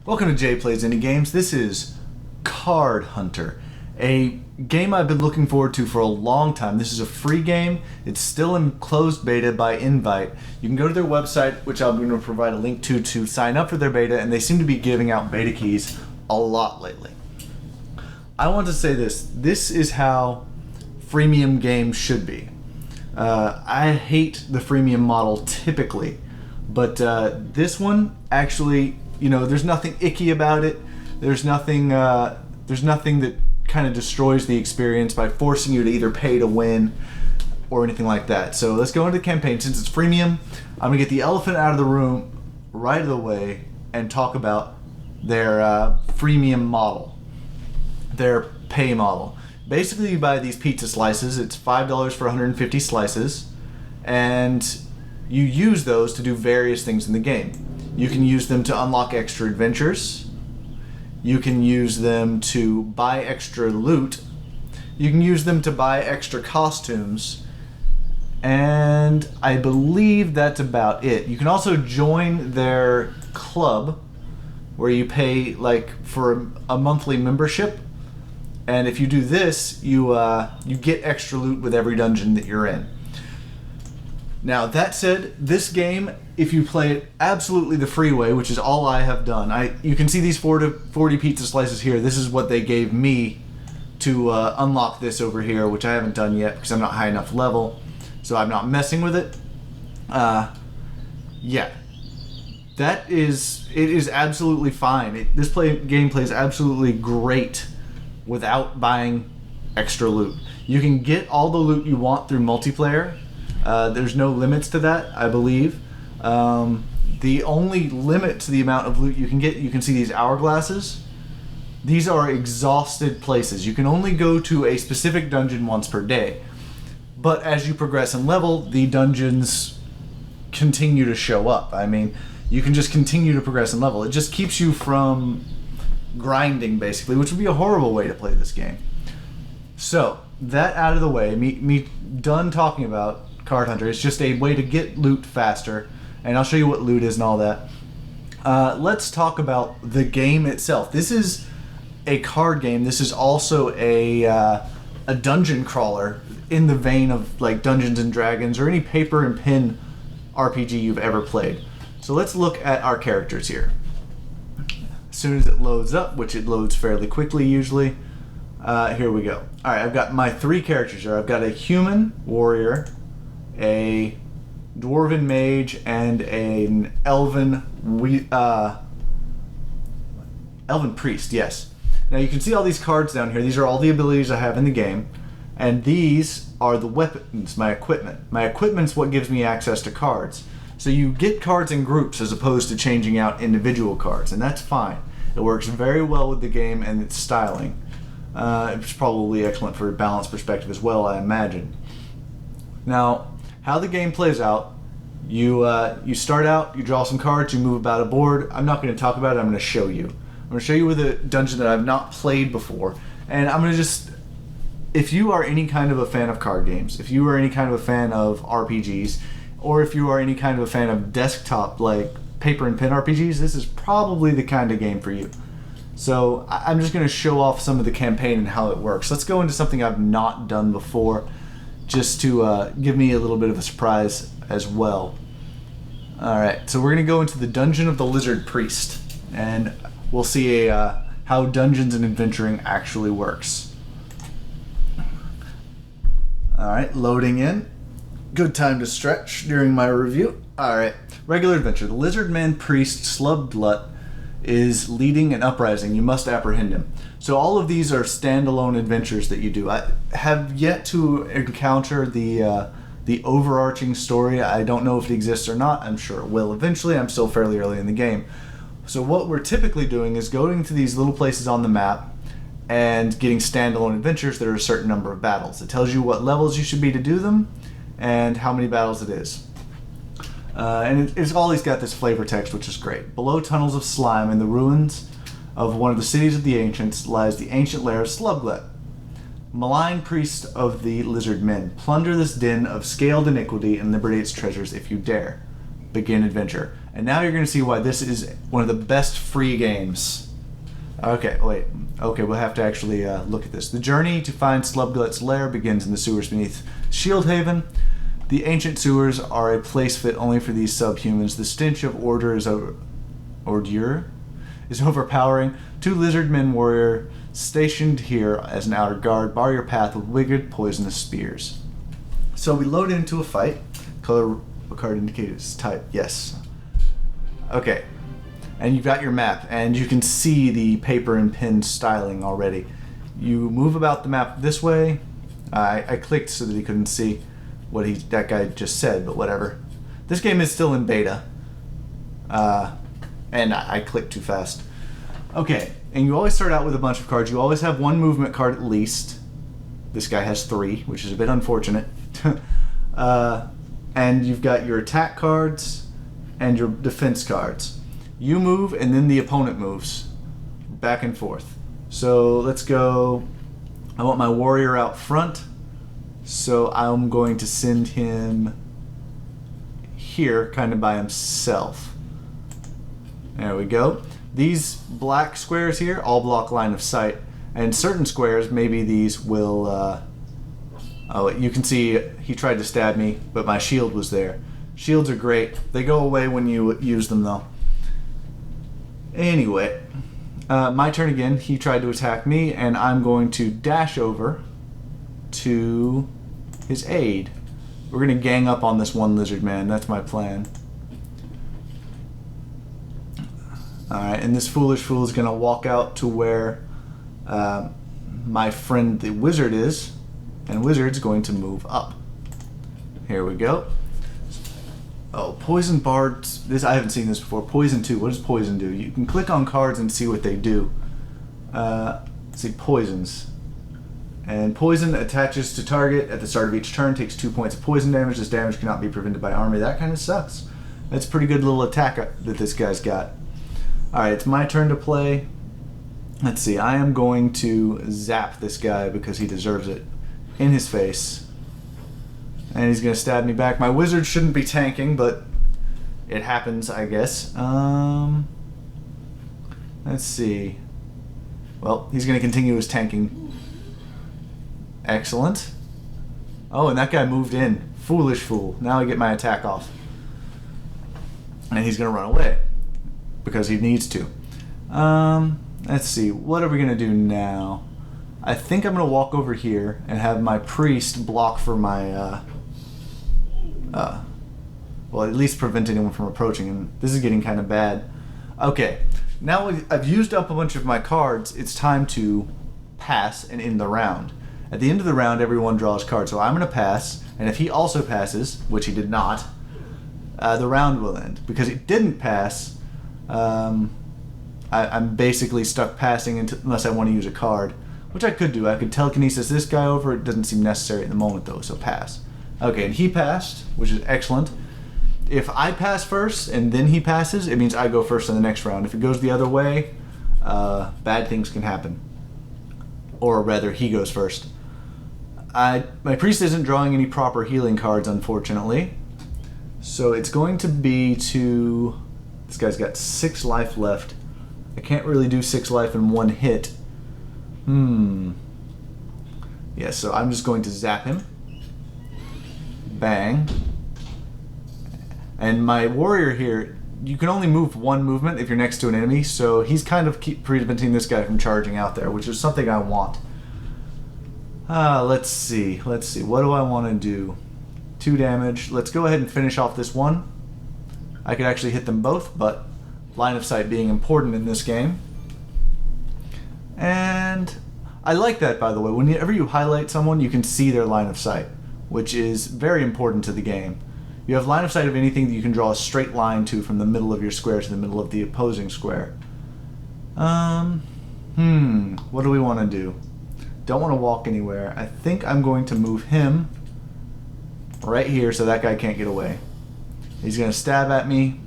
Welcome to Jay Plays Indie Games. This is Card Hunter, a game I've been looking forward to for a long time. This is a free game. It's still in closed beta by invite. You can go to their website, which I'm going to provide a link to sign up for their beta, and they seem to be giving out beta keys a lot lately. I want to say this. This is how freemium games should be. I hate the freemium model typically, but this one actually, there's nothing icky about it. There's nothing that kind of destroys the experience by forcing you to either pay to win or anything like that. So let's go into the campaign. Since it's freemium, I'm gonna get the elephant out of the room right away and talk about their freemium model, their pay model. Basically, you buy these pizza slices. It's $5 for 150 slices, and you use those to do various things in the game. You can use them to unlock extra adventures. You can use them to buy extra loot. You can use them to buy extra costumes. And I believe that's about it. You can also join their club where you pay for a monthly membership. And if you do this, you get extra loot with every dungeon that you're in. Now, that said, this game, if you play it absolutely the free way, which is all I have done, you can see these 40 pizza slices here. This is what they gave me to unlock this over here, which I haven't done yet because I'm not high enough level, so I'm not messing with it. Yeah. It is absolutely fine. This game plays absolutely great without buying extra loot. You can get all the loot you want through multiplayer. There's no limits to that, I believe. The only limit to the amount of loot you can get, you can see these hourglasses. These are exhausted places. You can only go to a specific dungeon once per day. But as you progress in level, the dungeons continue to show up. I mean, you can just continue to progress in level. It just keeps you from grinding, basically, which would be a horrible way to play this game. So, that out of the way, me done talking about Card Hunter. It's just a way to get loot faster, and I'll show you what loot is and all that. Let's talk about the game itself. This is a card game. This is also a dungeon crawler in the vein of like Dungeons and Dragons or any paper and pen RPG you've ever played. So let's look at our characters here. As soon as it loads up, which it loads fairly quickly usually, here we go. Alright, I've got my three characters here. I've got a human warrior, a dwarven mage, and an elven priest, yes. Now you can see all these cards down here. These are all the abilities I have in the game, and these are the weapons, my equipment. My equipment's what gives me access to cards. So you get cards in groups as opposed to changing out individual cards, and that's fine. It works very well with the game and its styling. It's probably excellent for a balance perspective as well, I imagine. Now, how the game plays out, you start out, you draw some cards, you move about a board. I'm not going to talk about it, I'm going to show you. I'm going to show you with a dungeon that I've not played before, and I'm going to just... If you are any kind of a fan of card games, if you are any kind of a fan of RPGs, or if you are any kind of a fan of desktop, like paper and pen RPGs, this is probably the kind of game for you. So I'm just going to show off some of the campaign and how it works. Let's go into something I've not done before, just to give me a little bit of a surprise as well. Alright, so we're going to go into the Dungeon of the Lizard Priest, and we'll see how Dungeons and Adventuring actually works. Alright, loading in. Good time to stretch during my review. Alright, regular adventure. The Lizard Man Priest Slubglut is leading an uprising. You must apprehend him. So all of these are standalone adventures that you do. I have yet to encounter the overarching story. I don't know if it exists or not. I'm sure it will eventually. I'm still fairly early in the game. So what we're typically doing is going to these little places on the map and getting standalone adventures that are a certain number of battles. It tells you what levels you should be to do them and how many battles it is. And it's always got this flavor text, which is great. Below tunnels of slime in the ruins of one of the cities of the ancients lies the ancient lair of Slubglut, malign priest of the lizard men. Plunder this den of scaled iniquity and liberate its treasures if you dare. begin adventure. And now you're going to see why this is one of the best free games. Okay, wait. Okay, we'll have to actually look at this. The journey to find Slubgut's lair begins in the sewers beneath Shieldhaven. The ancient sewers are a place fit only for these subhumans. The stench of ordure is overpowering. 2 lizard men warrior stationed here as an outer guard bar your path with wicked poisonous spears. So we load into a fight. Color card indicates type. Yes. Okay. And you've got your map, and you can see the paper and pen styling already. You move about the map this way. I clicked so that he couldn't see what that guy just said, but whatever. This game is still in beta. And I clicked too fast. Okay, and you always start out with a bunch of cards. You always have 1 movement card at least. This guy has 3, which is a bit unfortunate. And you've got your attack cards and your defense cards. You move, and then the opponent moves. Back and forth. So let's go. I want my warrior out front. So I'm going to send him here, kind of by himself. There we go. These black squares here all block line of sight. And certain squares, maybe these will... oh, you can see he tried to stab me, but my shield was there. Shields are great. They go away when you use them, though. Anyway, my turn again. He tried to attack me, and I'm going to dash over to his aid. We're going to gang up on this one lizard man. That's my plan. Alright, and this foolish fool is going to walk out to where my friend the wizard is, and wizard's going to move up. Here we go. Oh, poison bards. This I haven't seen this before. Poison 2. What does poison do? You can click on cards and see what they do. Let's see, poisons. And poison attaches to target at the start of each turn, takes 2 points of poison damage. This damage cannot be prevented by armor. That kind of sucks. That's a pretty good little attack that this guy's got. Alright, it's my turn to play. Let's see, I am going to zap this guy because he deserves it. In his face. And he's going to stab me back. My wizard shouldn't be tanking, but it happens, I guess. Let's see. Well, he's going to continue his tanking. Excellent. Oh, and that guy moved in. Foolish fool. Now I get my attack off. And he's going to run away. Because he needs to. Let's see. What are we going to do now? I think I'm going to walk over here and have my priest block for my... well, at least prevent anyone from approaching him. This is getting kind of bad. Okay. Now I've used up a bunch of my cards. It's time to pass and end the round. At the end of the round, everyone draws cards. So I'm going to pass, and if he also passes, which he did not, the round will end. Because it didn't pass, I'm basically stuck passing unless I want to use a card, which I could do. I could telekinesis this guy over. It doesn't seem necessary at the moment, though, so pass. Okay, and he passed, which is excellent. If I pass first and then he passes, it means I go first in the next round. If it goes the other way, bad things can happen. Or rather, he goes first. My priest isn't drawing any proper healing cards, unfortunately. So it's going to be to... This guy's got 6 life left. I can't really do 6 life in one hit. Yeah, so I'm just going to zap him. Bang. And my warrior here, you can only move 1 movement if you're next to an enemy, so he's kind of preventing this guy from charging out there, which is something I want. Let's see. What do I want to do? 2 damage. Let's go ahead and finish off this one. I could actually hit them both, but line of sight being important in this game. And I like that, by the way. Whenever you highlight someone, you can see their line of sight, which is very important to the game. You have line of sight of anything that you can draw a straight line to from the middle of your square to the middle of the opposing square. What do we want to do? Don't want to walk anywhere. I think I'm going to move him right here so that guy can't get away. He's going to stab at me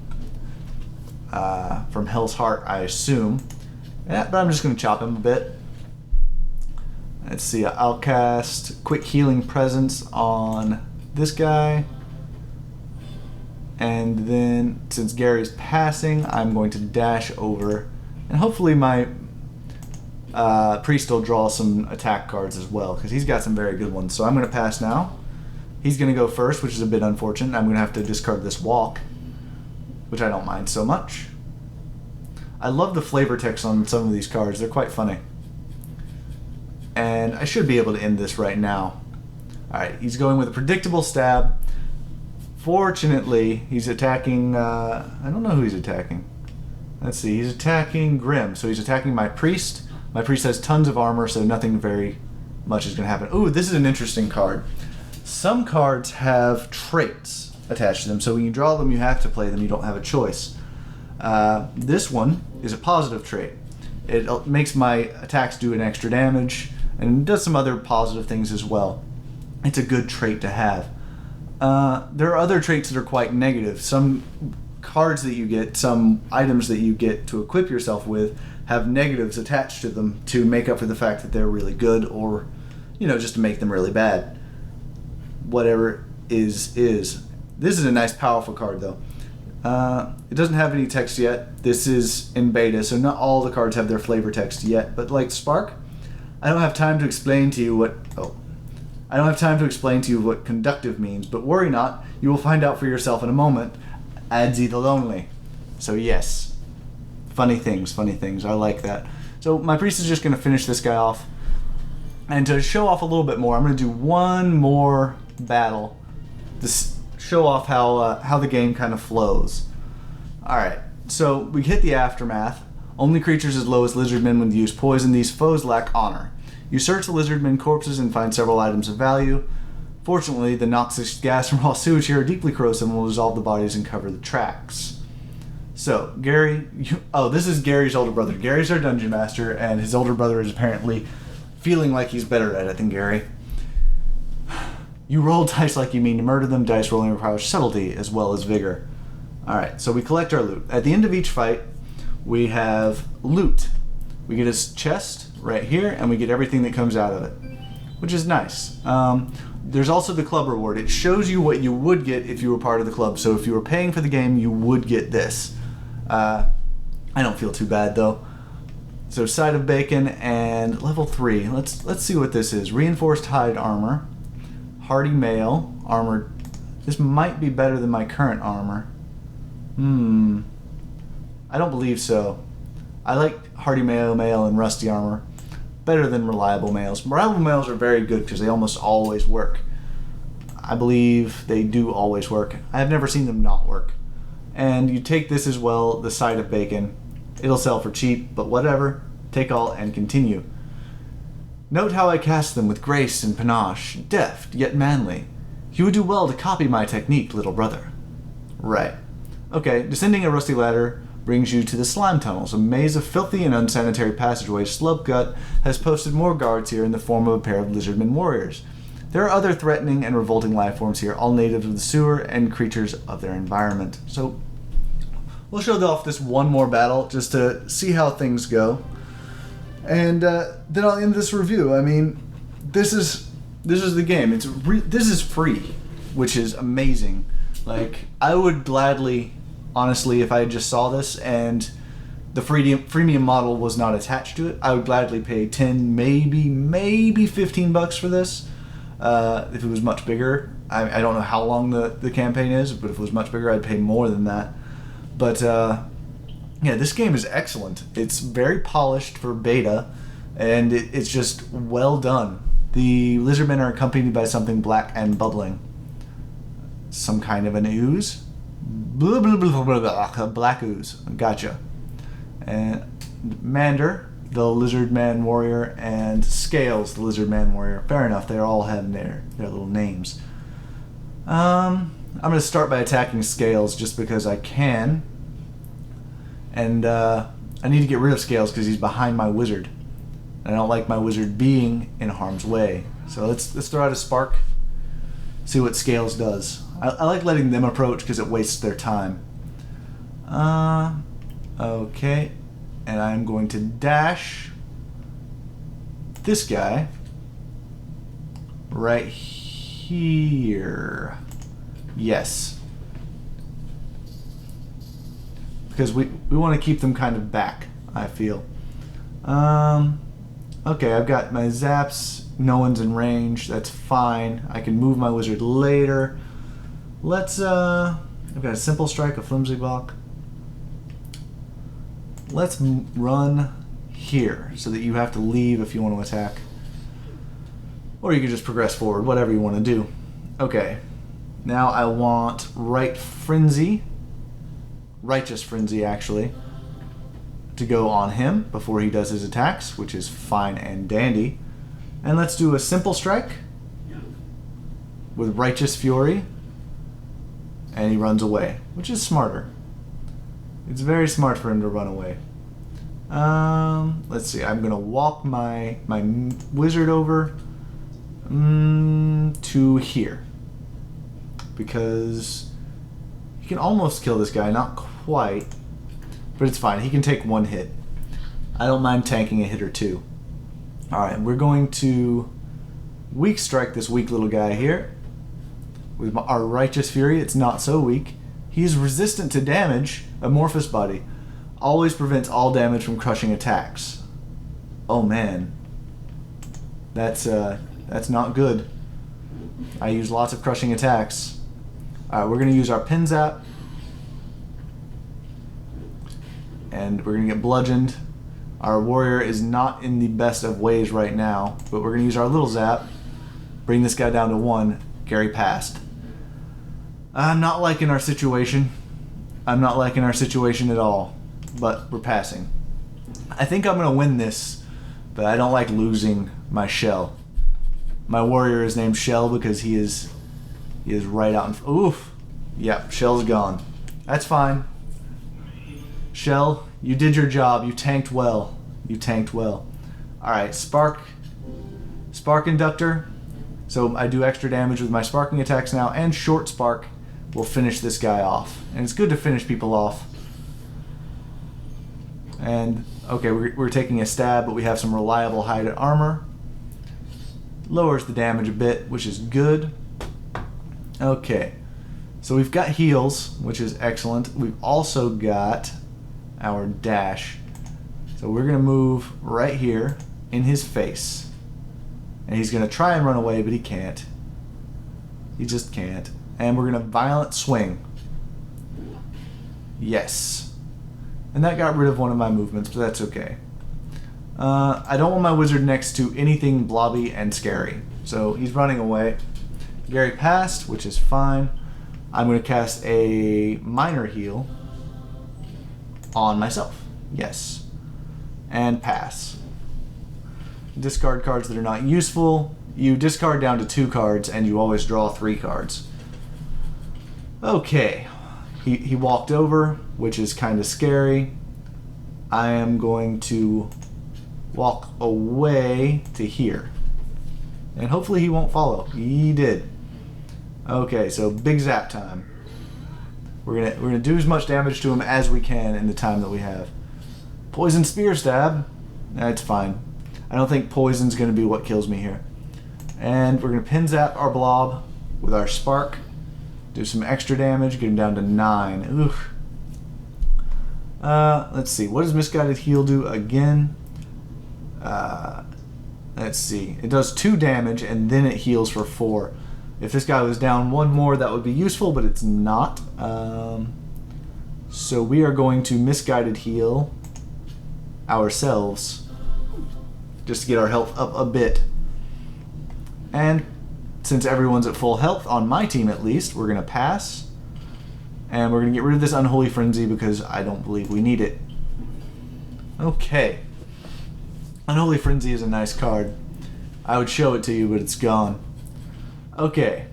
from Hell's Heart, I assume. Yeah, but I'm just going to chop him a bit. Let's see, I'll cast Quick Healing Presence on this guy. And then, since Gary's passing, I'm going to dash over. And hopefully my priest will draw some attack cards as well, because he's got some very good ones. So I'm going to pass now. He's going to go first, which is a bit unfortunate. I'm going to have to discard this walk, which I don't mind so much. I love the flavor text on some of these cards. They're quite funny. And I should be able to end this right now. Alright, he's going with a predictable stab. Fortunately, he's attacking... I don't know who he's attacking. Let's see, he's attacking Grim. So he's attacking my priest. My priest has tons of armor, so nothing very much is going to happen. Ooh, this is an interesting card. Some cards have traits attached to them, so when you draw them, you have to play them. You don't have a choice. This one is a positive trait. It makes my attacks do an extra damage, and does some other positive things as well. It's a good trait to have. There are other traits that are quite negative. Some cards that you get, some items that you get to equip yourself with, have negatives attached to them to make up for the fact that they're really good, or, you know, just to make them really bad. Whatever is. This is a nice, powerful card, though. It doesn't have any text yet. This is in beta, so not all the cards have their flavor text yet. But like Spark, I don't have time to explain to you what... I don't have time to explain to you what conductive means, but worry not, you will find out for yourself in a moment. Adzi the Lonely. So yes. Funny things. I like that. So my priest is just going to finish this guy off. And to show off a little bit more, I'm going to do one more battle to show off how the game kind of flows. Alright, so we hit the aftermath. Only creatures as low as lizardmen would use poison. These foes lack honor. You search the lizardmen corpses and find several items of value. Fortunately, the noxious gas from raw sewage here are deeply corrosive and will dissolve the bodies and cover the tracks. So, Gary... this is Gary's older brother. Gary's our dungeon master, and his older brother is apparently feeling like he's better at it than Gary. You roll dice like you mean to murder them. Dice rolling requires subtlety as well as vigor. Alright, so we collect our loot. At the end of each fight, we have loot. We get his chest right here, and we get everything that comes out of it, which is nice. There's also the club reward. It shows you what you would get if you were part of the club. So if you were paying for the game, you would get this. I don't feel too bad, though. So side of bacon and level 3. Let's see what this is. Reinforced hide armor. Hardy mail. Armor. This might be better than my current armor. I don't believe so. I like hardy mail and rusty armor better than reliable mails. Reliable mails are very good because they almost always work. I believe they do always work. I have never seen them not work. And you take this as well, the side of bacon. It'll sell for cheap, but whatever. Take all and continue. Note how I cast them with grace and panache, deft yet manly. You would do well to copy my technique, little brother. Right. Okay, descending a rusty ladder brings you to the slime tunnels, a maze of filthy and unsanitary passageways. Slubgut has posted more guards here in the form of a pair of lizardmen warriors. There are other threatening and revolting life forms here, all natives of the sewer and creatures of their environment. So we'll show off this one more battle just to see how things go, and then I'll end this review. I mean, this is the game. This is free, which is amazing. Like, I would gladly, honestly, if I just saw this and the freemium model was not attached to it, I would gladly pay 10, maybe 15 bucks for this. If it was much bigger. I don't know how long the campaign is, but if it was much bigger, I'd pay more than that. But yeah, this game is excellent. It's very polished for beta, and it's just well done. The lizardmen are accompanied by something black and bubbling. Some kind of an ooze. Blah, blah, blah, blah, blah, black ooze. Gotcha. And Mander, the lizard man warrior, and Scales, the lizard man warrior. Fair enough, they all have their little names. I'm going to start by attacking Scales just because I can. And I need to get rid of Scales because he's behind my wizard. I don't like my wizard being in harm's way. So let's throw out a spark. See what Scales does. I like letting them approach because it wastes their time. Okay. And I'm going to dash this guy right here. Yes. because we want to keep them kind of back, I feel. Okay, I've got my zaps. No one's in range. That's fine. I can move my wizard later. Let's, I've got a simple strike, a flimsy block. Let's run here so that you have to leave if you want to attack. Or you can just progress forward, whatever you want to do. Okay, now I want Righteous Frenzy, actually, to go on him before he does his attacks, which is fine and dandy. And let's do a simple strike with Righteous Fury, and he runs away, which is smarter. It's very smart for him to run away. Let's see, I'm gonna walk my wizard over to here, because he can almost kill this guy, not quite, but it's fine. He can take one hit. I don't mind tanking a hit or two. Alright, we're going to weak strike this weak little guy here with our Righteous Fury. It's not so weak. He's resistant to damage. Amorphous Body always prevents all damage from crushing attacks. Oh man, that's not good. I use lots of crushing attacks. Alright, we're going to use our Pin Zap, and we're going to get bludgeoned. Our warrior is not in the best of ways right now, but we're going to use our little zap, bring this guy down to 1. Gary passed. I'm not liking our situation. I'm not liking our situation at all, but we're passing. I think I'm going to win this, but I don't like losing my Shell. My warrior is named Shell because he is right out in... Oof! Yep, Shell's gone. That's fine. Shell, you did your job. You tanked well. You tanked well. Alright, Spark Inductor. So I do extra damage with my sparking attacks now, and Short Spark will finish this guy off. And it's good to finish people off. And, okay, we're taking a stab, but we have some reliable hide armor. Lowers the damage a bit, which is good. Okay, so we've got heals, which is excellent. We've also got our dash. So we're going to move right here in his face. And he's going to try and run away, but he can't. He just can't. And we're going to Violent Swing. Yes. And that got rid of one of my movements, but that's okay. I don't want my wizard next to anything blobby and scary. So he's running away. Gary passed, which is fine. I'm going to cast a minor heal on myself. Yes. And pass. Discard cards that are not useful. You discard down to 2 cards and you always draw 3 cards. Okay. He walked over, which is kind of scary. I am going to walk away to here. And hopefully he won't follow. He did. Okay, so big zap time. We're gonna do as much damage to him as we can in the time that we have. Poison Spear Stab. That's fine. I don't think poison's gonna be what kills me here. And we're gonna Pin Zap our blob with our Spark. Do some extra damage, get him down to 9. Oof. Let's see. What does Misguided Heal do again? Let's see. It does 2 damage and then it heals for 4. If this guy was down 1 more, that would be useful, but it's not. So we are going to Misguided Heal ourselves just to get our health up a bit. And since everyone's at full health, on my team at least, we're going to pass. And we're going to get rid of this Unholy Frenzy because I don't believe we need it. Okay. Unholy Frenzy is a nice card. I would show it to you, but it's gone. Okay.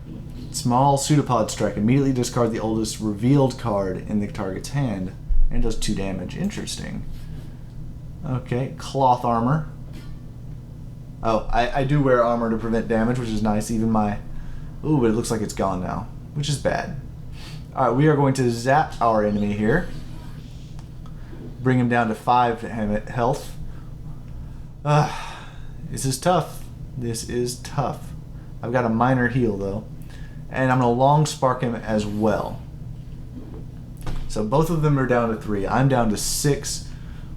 Small Pseudopod Strike. Immediately discard the oldest revealed card in the target's hand. And it does 2 damage. Interesting. Okay. Cloth Armor. Oh, I do wear armor to prevent damage, which is nice. Even my... Ooh, but it looks like it's gone now, which is bad. Alright, we are going to zap our enemy here. Bring him down to 5 health. This is tough. This is tough. I've got a minor heal, though. And I'm going to long spark him as well. So both of them are down to 3. I'm down to 6,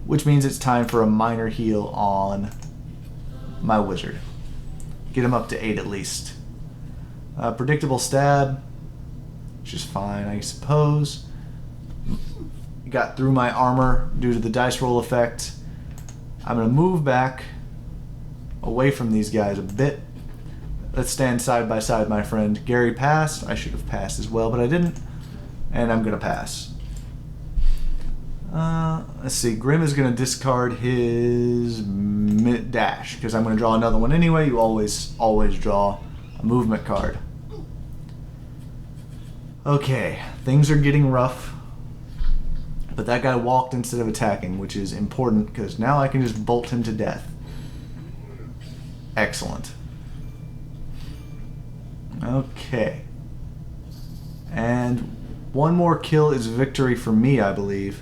which means it's time for a minor heal on my wizard. Get him up to 8 at least. Predictable stab, which is fine, I suppose. Got through my armor due to the dice roll effect. I'm going to move back away from these guys a bit. Let's stand side by side, my friend. Gary passed. I should have passed as well, but I didn't. And I'm going to pass. Let's see. Grim is going to discard his dash because I'm going to draw another one anyway. You always draw a movement card. Okay, things are getting rough. But that guy walked instead of attacking, which is important because now I can just bolt him to death. Excellent. Okay. And one more kill is victory for me, I believe.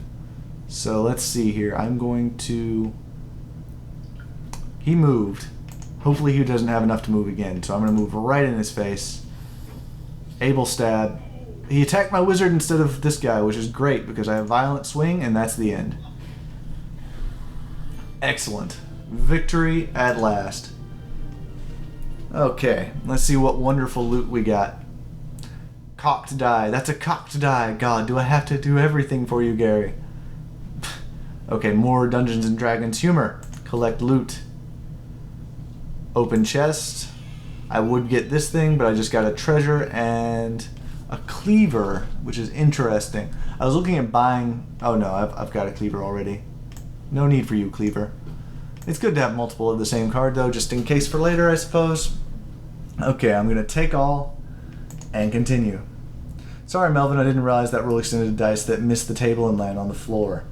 So let's see here. I'm going to... He moved. Hopefully he doesn't have enough to move again. So I'm going to move right in his face. Able stab. He attacked my wizard instead of this guy, which is great because I have violent swing and that's the end. Excellent. Victory at last. Okay, let's see what wonderful loot we got. Cocked die. That's a cocked die. God, do I have to do everything for you, Gary? Okay, more Dungeons and Dragons humor. Collect loot. Open chest. I would get this thing, but I just got a treasure and a cleaver, which is interesting. I was looking at buying... Oh no, I've got a cleaver already. No need for you, cleaver. It's good to have multiple of the same card, though, just in case for later, I suppose. Okay, I'm going to take all and continue. Sorry, Melvin, I didn't realize that rule extended dice that missed the table and land on the floor.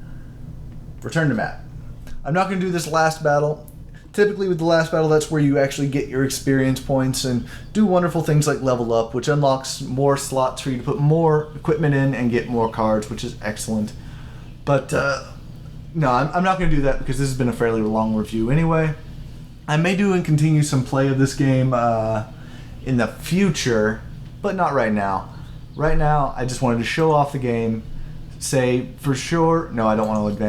Return to map. I'm not going to do this last battle. Typically with the last battle, that's where you actually get your experience points and do wonderful things like level up, which unlocks more slots for you to put more equipment in and get more cards, which is excellent. But no, I'm not going to do that because this has been a fairly long review anyway. I may do and continue some play of this game in the future, but not right now. Right now, I just wanted to show off the game, say for sure, no, I don't want to advance.